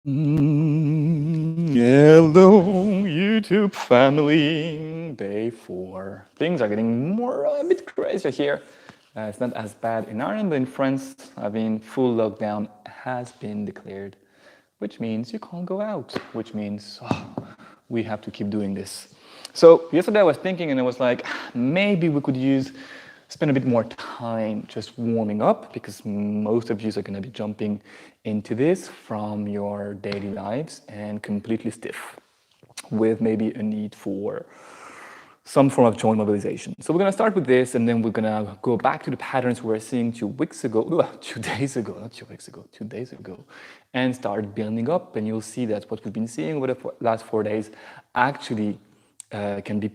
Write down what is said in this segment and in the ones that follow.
Hello, YouTube family. Day 4. Things are getting a bit crazier here. It's not as bad in Ireland, but in France, full lockdown has been declared, which means you can't go out, which means we have to keep doing this. So yesterday I was thinking, and I was like, maybe we could spend a bit more time just warming up, because most of you are going to be jumping into this from your daily lives and completely stiff, with maybe a need for some form of joint mobilization. So we're going to start with this, and then we're going to go back to the patterns we were seeing 2 weeks ago, 2 days ago, not 2 weeks ago, 2 days ago, and start building up. And you'll see that what we've been seeing over the last 4 days actually can be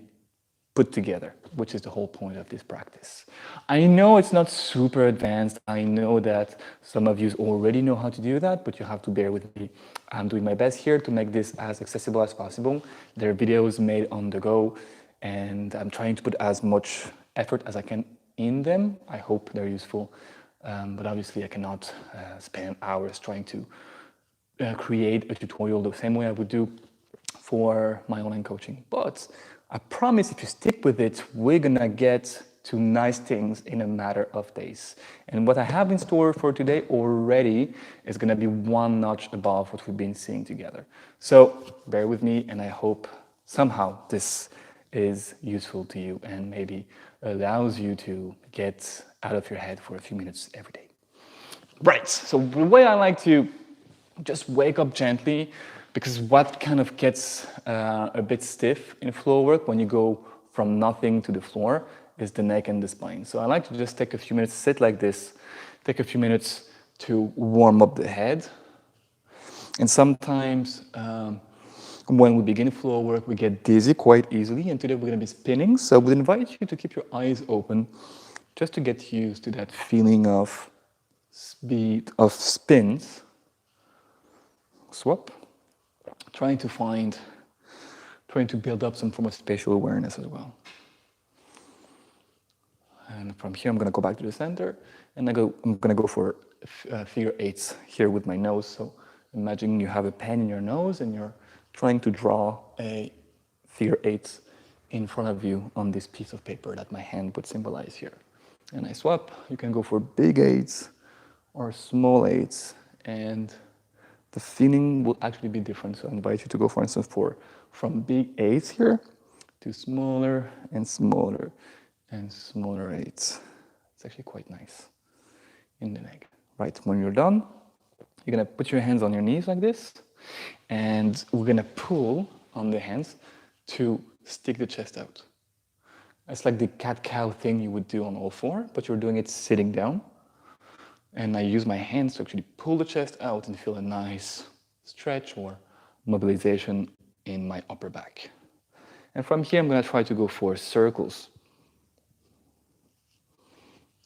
put together, which is the whole point of this practice. I know it's not super advanced. I know that some of you already know how to do that, but you have to bear with me. I'm doing my best here to make this as accessible as possible. There are videos made on the go, and I'm trying to put as much effort as I can in them. I hope they're useful, but obviously I cannot spend hours trying to create a tutorial the same way I would do for my online coaching. But I promise if you stick with it, we're gonna get to nice things in a matter of days. And what I have in store for today already is gonna be one notch above what we've been seeing together. So bear with me, and I hope somehow this is useful to you and maybe allows you to get out of your head for a few minutes every day. Right, so the way I like to just wake up gently, because what kind of gets a bit stiff in floor work when you go from nothing to the floor is the neck and the spine. So I like to just take a few minutes, sit like this, take a few minutes to warm up the head. And sometimes when we begin floor work, we get dizzy quite easily, and today we're going to be spinning. So I would invite you to keep your eyes open just to get used to that feeling of speed, of spins. Swap. Trying to build up some form of spatial awareness as well. And from here, I'm going to go back to the center, and I'm going to go for figure eights here with my nose. So imagine you have a pen in your nose, and you're trying to draw a figure eight in front of you on this piece of paper that my hand would symbolize here. And I swap. You can go for big eights or small eights, and the feeling will actually be different. So I invite you to go, for instance, from big eights here to smaller and smaller and smaller eights. It's actually quite nice in the neck. Right, when you're done, you're gonna put your hands on your knees like this, and we're gonna pull on the hands to stick the chest out. It's like the cat-cow thing you would do on all four, but you're doing it sitting down. And I use my hands to actually pull the chest out and feel a nice stretch or mobilization in my upper back. And from here, I'm going to try to go for circles.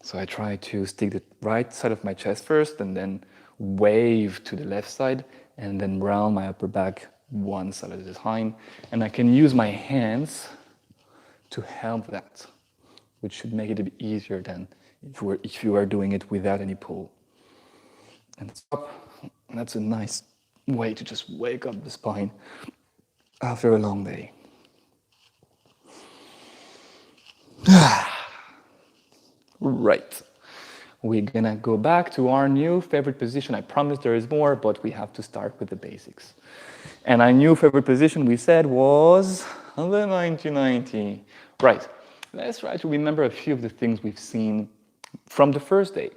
So I try to stick the right side of my chest first, and then wave to the left side, and then round my upper back one side at a time. And I can use my hands to help that, which should make it a bit easier than if you are doing it without any pull. And stop. And that's a nice way to just wake up the spine after a long day. Right. We're gonna go back to our new favorite position. I promise there is more, but we have to start with the basics. And our new favorite position, we said, was the 90-90. Right. Let's try to remember a few of the things we've seen from the first day.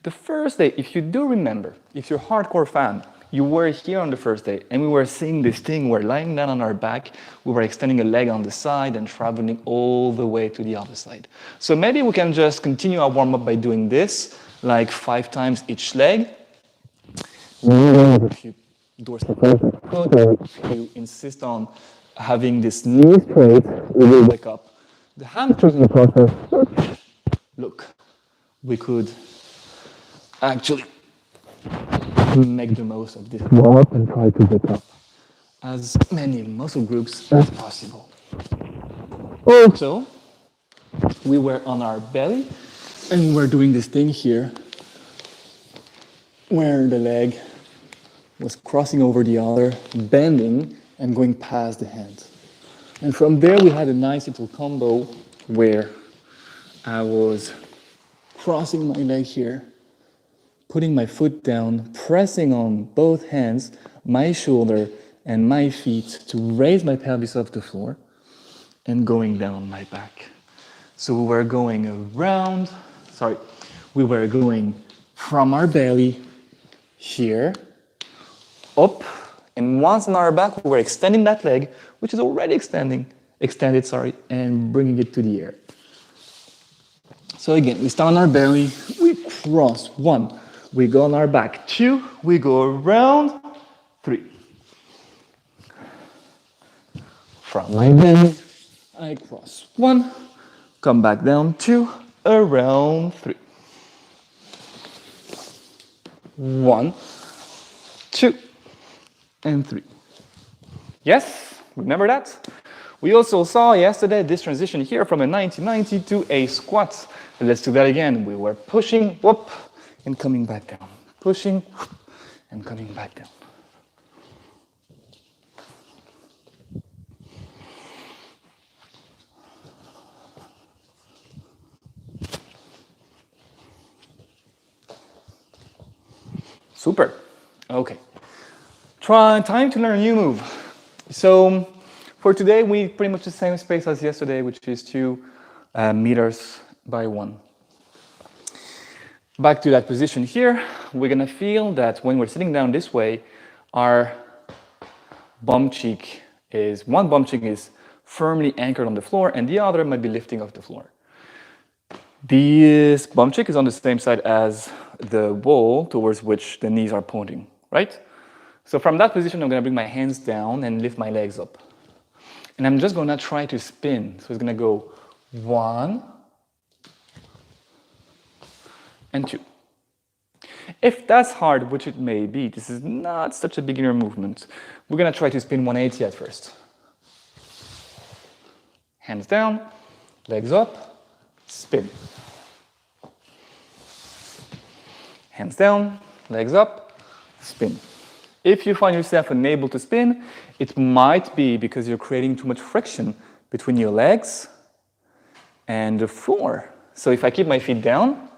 The first day, if you do remember, if you're a hardcore fan, you were here on the first day, and we were seeing this thing, we're lying down on our back, we were extending a leg on the side and traveling all the way to the other side. So maybe we can just continue our warm-up by doing this, like 5 times each leg. If you insist on having this knee straight, we will wake up the hamstrings in the process. Look, we could actually make the most of this warm-up and try to get up as many muscle groups as possible. Also, we were on our belly, and we're doing this thing here where the leg was crossing over the other, bending, and going past the hands. And from there, we had a nice little combo where I was crossing my leg here, putting my foot down, pressing on both hands, my shoulder, and my feet to raise my pelvis off the floor, and going down my back. So we were going around, we were going from our belly here, up, and once on our back, we were extending that leg, which is already extended, and bringing it to the air. So again, we start on our belly, we cross, 1, we go on our back, 2, we go around, 3. From my belly, I cross, 1, come back down, 2, around, 3. 1, 2, and 3. Yes, remember that? We also saw yesterday this transition here from a 90-90 to a squat. Let's do that again. We were pushing, whoop, and coming back down. Pushing, and coming back down. Super. Okay. Time to learn a new move. So for today, we pretty much the same space as yesterday, which is 2 meters by 1. Back to that position here, we're gonna feel that when we're sitting down this way, our bum cheek is, one bum cheek is firmly anchored on the floor and the other might be lifting off the floor. This bum cheek is on the same side as the wall towards which the knees are pointing, right? So from that position, I'm gonna bring my hands down and lift my legs up. And I'm just gonna try to spin. So it's gonna go 1 and 2. If that's hard, which it may be, this is not such a beginner movement. We're gonna try to spin 180 at first. Hands down, legs up, spin. Hands down, legs up, spin. If you find yourself unable to spin, it might be because you're creating too much friction between your legs and the floor. So if I keep my feet down,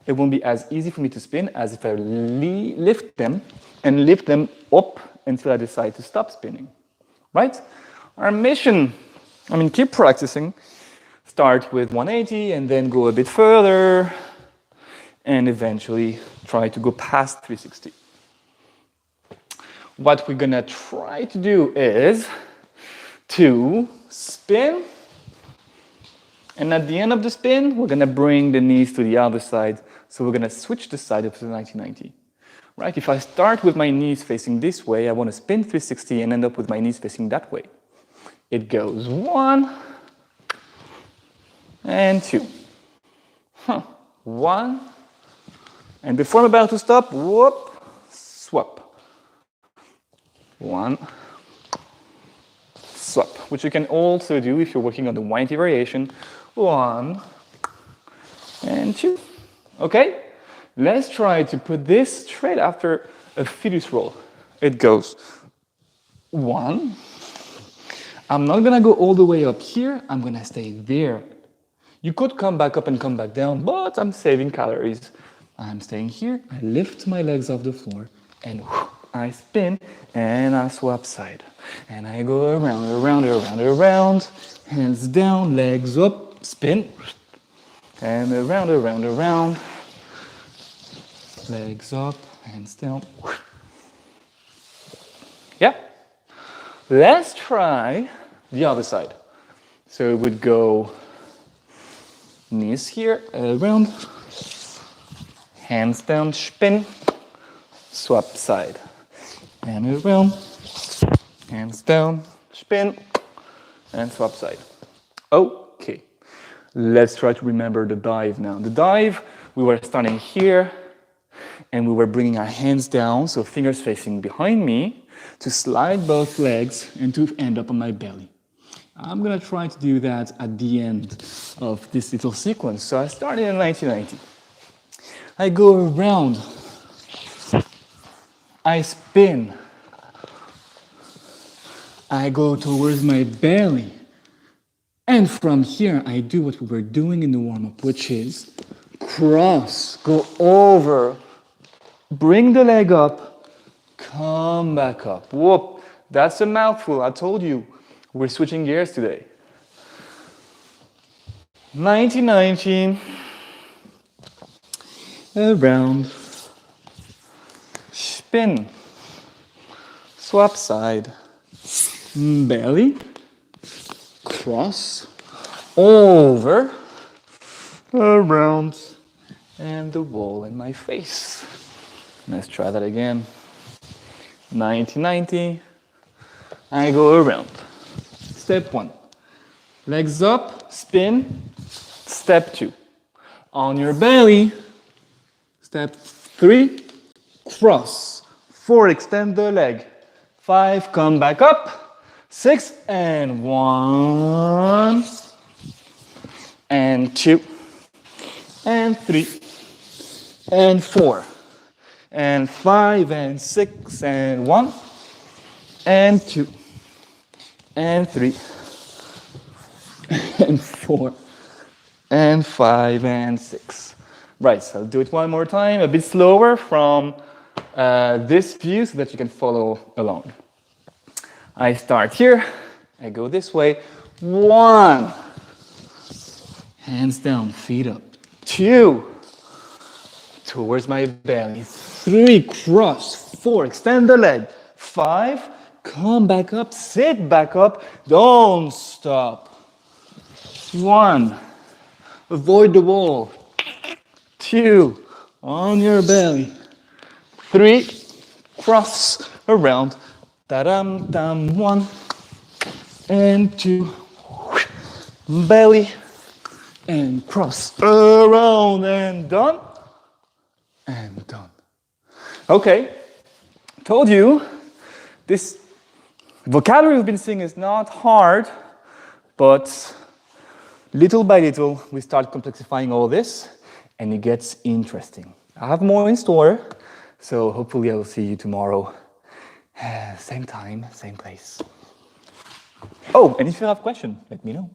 it won't be as easy for me to spin as if I lift them and lift them up until I decide to stop spinning, right? Our mission, keep practicing. Start with 180 and then go a bit further and eventually try to go past 360. What we're gonna try to do is to spin, and at the end of the spin, we're gonna bring the knees to the other side. So we're gonna switch the side of the 90-90. Right? If I start with my knees facing this way, I wanna spin 360 and end up with my knees facing that way. It goes 1 and 2. 1, and before I'm about to stop, whoop, swap. 1, swap, which you can also do if you're working on the 180 variation. 1 and 2. Okay? Let's try to put this straight after a fetus roll. It goes 1. I'm not gonna go all the way up here. I'm gonna stay there. You could come back up and come back down, but I'm saving calories. I'm staying here. I lift my legs off the floor and I spin and I swap side. And I go around, around, around, around. Hands down, legs up, spin. And around, around, around. Legs up, hands down. Yeah. Let's try the other side. So it would go knees here, around, hands down, spin, swap side. And around, hands down, spin, and swap side. Okay. Let's try to remember the dive now. The dive, we were starting here, and we were bringing our hands down, so fingers facing behind me, to slide both legs and to end up on my belly. I'm gonna try to do that at the end of this little sequence. So I started in 1990. I go around I spin. I go towards my belly. And from here, I do what we were doing in the warm-up, which is cross, go over, bring the leg up, come back up. Whoop, that's a mouthful. I told you, we're switching gears today. 90-90, around, spin, swap side, belly, cross, over, around, and the wall in my face. Let's try that again. 90-90, I go around. Step 1, legs up, spin. Step 2, on your belly. Step 3, cross. 4, extend the leg. 5, come back up. 6, and 1, and 2, and 3, and 4, and 5, and 6, and 1, and 2, and 3, and 4, and 5, and 6. Right, so I'll do it one more time, a bit slower from this view so that you can follow along. I start here, I go this way. 1, hands down, feet up. 2, towards my belly. 3, cross. 4, extend the leg. 5, come back up, sit back up, don't stop. 1, avoid the wall. 2, on your belly. 3, cross around. Ta-dam-dam. 1 and 2, belly and cross around and done. And done. Okay, told you this vocabulary we've been seeing is not hard, but little by little we start complexifying all this and it gets interesting. I have more in store, so hopefully I will see you tomorrow. Same time, same place. Oh, and if you have questions, let me know.